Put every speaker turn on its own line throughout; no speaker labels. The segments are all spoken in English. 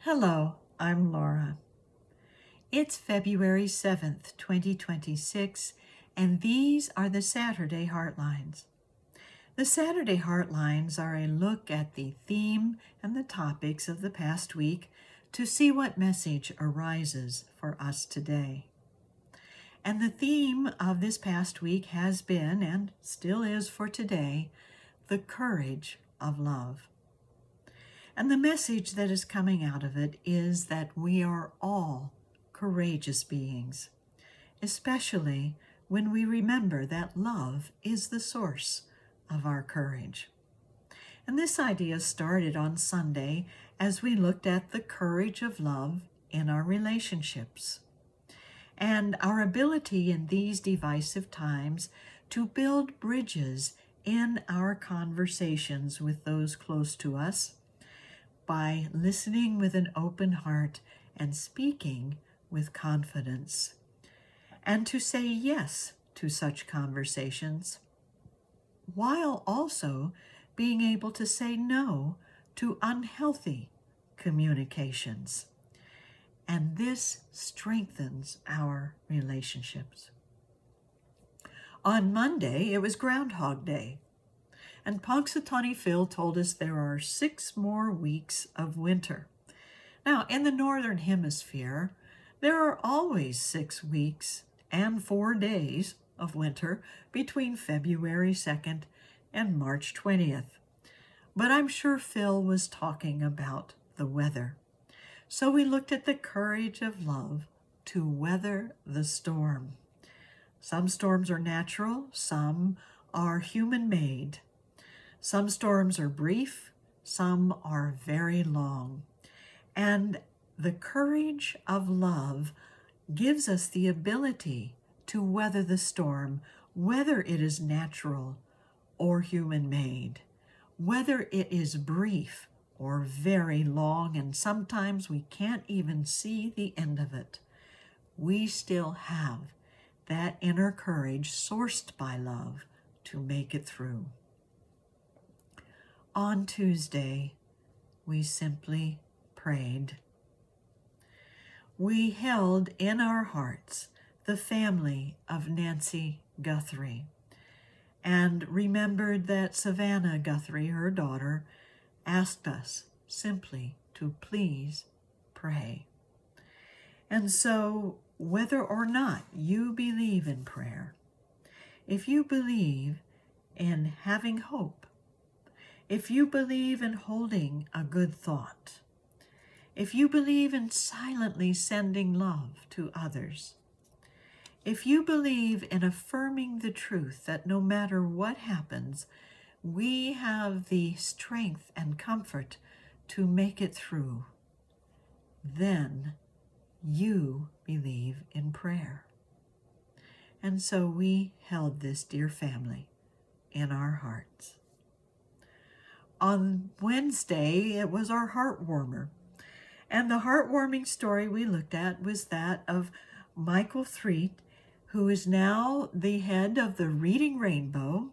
Hello, I'm Laura. It's February 7th, 2026, and these are the Saturday Heartlines. The Saturday Heartlines are a look at the theme and the topics of the past week to see what message arises for us today. And the theme of this past week has been, and still is for today, the courage of love. And the message that is coming out of it is that we are all courageous beings, especially when we remember that love is the source of our courage. And this idea started on Sunday as we looked at the courage of love in our relationships and our ability in these divisive times to build bridges in our conversations with those close to us by listening with an open heart and speaking with confidence, and to say yes to such conversations, while also being able to say no to unhealthy communications. And this strengthens our relationships. On Monday, it was Groundhog Day. And Punxsutawney Phil told us there are 6 more weeks of winter. Now, in the Northern Hemisphere, there are always 6 weeks and 4 days of winter between February 2nd and March 20th. But I'm sure Phil was talking about the weather. So we looked at the courage of love to weather the storm. Some storms are natural, some are human-made. Some storms are brief, some are very long. And the courage of love gives us the ability to weather the storm, whether it is natural or human-made, whether it is brief or very long, and sometimes we can't even see the end of it. We still have that inner courage sourced by love to make it through. On Tuesday, we simply prayed. We held in our hearts the family of Nancy Guthrie and remembered that Savannah Guthrie, her daughter, asked us simply to please pray. And so, whether or not you believe in prayer, if you believe in having hope, if you believe in holding a good thought, if you believe in silently sending love to others, if you believe in affirming the truth that no matter what happens, we have the strength and comfort to make it through, then you believe in prayer. And so we held this dear family in our hearts. On Wednesday, it was our heartwarmer. And the heartwarming story we looked at was that of Michael Threet, who is now the head of the Reading Rainbow,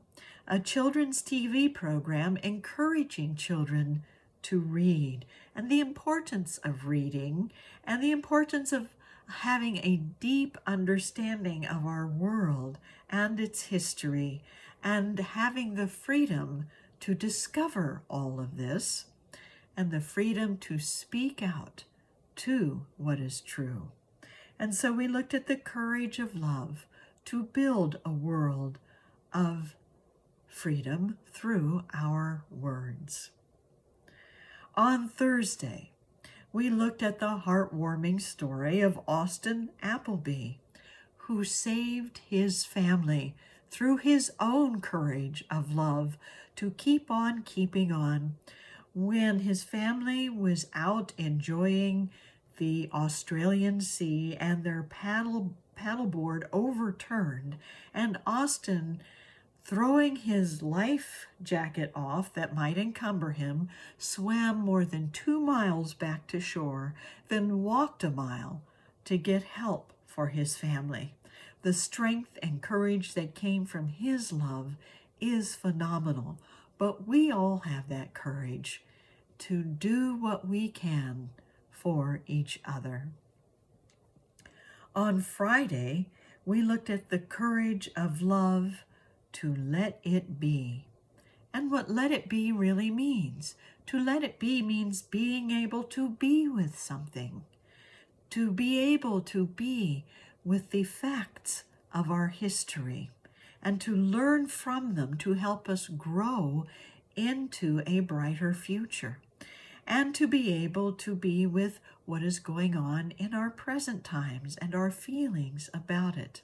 a children's TV program encouraging children to read, and the importance of reading, and the importance of having a deep understanding of our world and its history, and having the freedom to discover all of this, and the freedom to speak out to what is true. And so we looked at the courage of love to build a world of freedom through our words. On Thursday, we looked at the heartwarming story of Austin Appleby, who saved his family through his own courage of love to keep on keeping on when his family was out enjoying the Australian Sea and their paddleboard overturned, and Austin, throwing his life jacket off that might encumber him, swam more than 2 miles back to shore, then walked a mile to get help for his family. The strength and courage that came from his love is phenomenal, but we all have that courage to do what we can for each other. On Friday, we looked at the courage of love to let it be, and what let it be really means. To let it be means being able to be with something, to be able to be with the facts of our history, and to learn from them to help us grow into a brighter future, and to be able to be with what is going on in our present times and our feelings about it.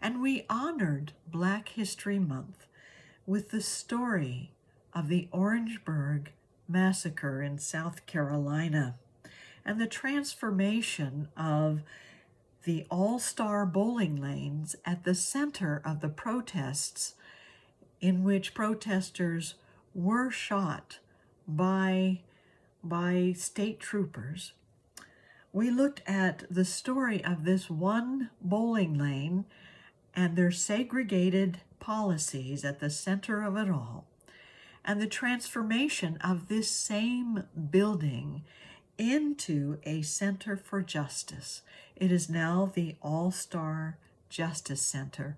And we honored Black History Month with the story of the Orangeburg Massacre in South Carolina and the transformation of the all-star bowling lanes at the center of the protests, in which protesters were shot by state troopers. We looked at the story of this one bowling lane and their segregated policies at the center of it all, and the transformation of this same building into a center for justice. It is now the All-Star Justice Center,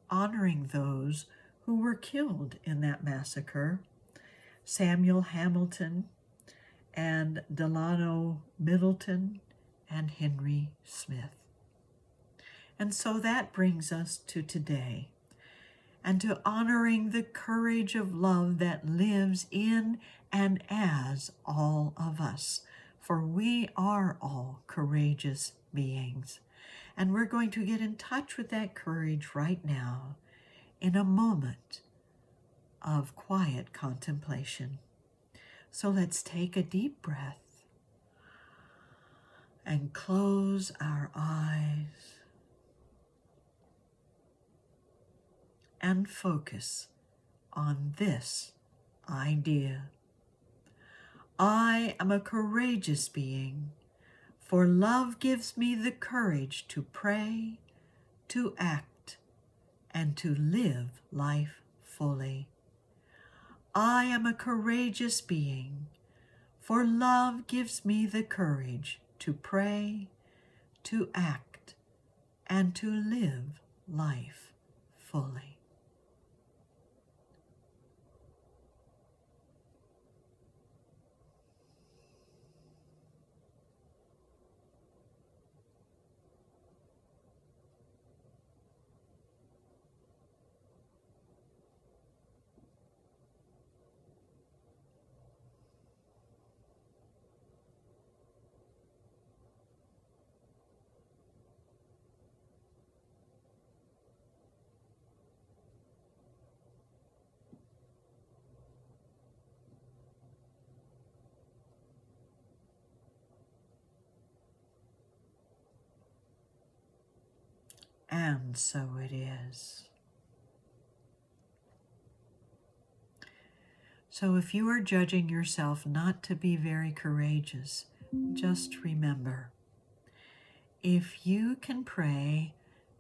honoring those who were killed in that massacre: Samuel Hamilton and Delano Middleton and Henry Smith. And so that brings us to today, and to honoring the courage of love that lives in and as all of us, for we are all courageous beings. And we're going to get in touch with that courage right now in a moment of quiet contemplation. So let's take a deep breath and close our eyes and focus on this idea. I am a courageous being, for love gives me the courage to pray, to act, and to live life fully. I am a courageous being, for love gives me the courage to pray, to act, and to live life fully. And so it is. So if you are judging yourself not to be very courageous, just remember, if you can pray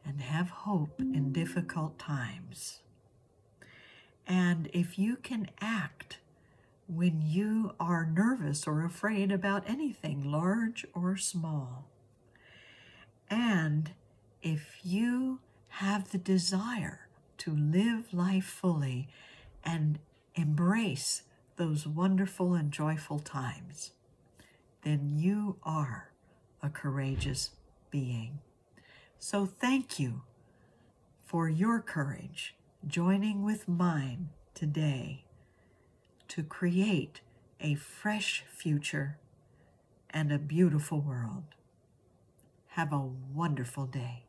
and have hope in difficult times, and if you can act when you are nervous or afraid about anything, large or small, and if you have the desire to live life fully and embrace those wonderful and joyful times, then you are a courageous being. So thank you for your courage joining with mine today to create a fresh future and a beautiful world. Have a wonderful day.